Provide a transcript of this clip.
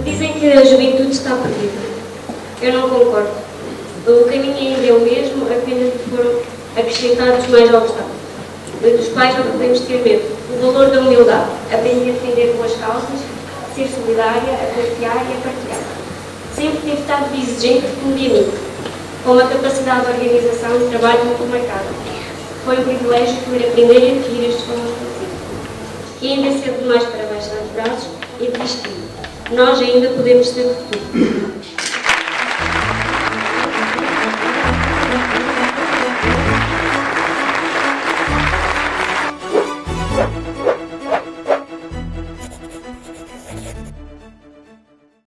Dizem que a juventude está perdida. Eu não concordo. O caminho ainda é o mesmo, apenas foram acrescentados mais obstáculos, dos quais não podemos ter medo. O valor da humildade, aprender a defender boas causas, ser solidária, a confiar e a partilhar. Sempre teve estado exigente como de mim, com uma capacidade de organização e trabalho muito marcada. Foi um privilégio poder aprender e adquirir estes valores consigo. E ainda é cedo demais para baixar os braços e desistir. Nós ainda podemos ser o futuro.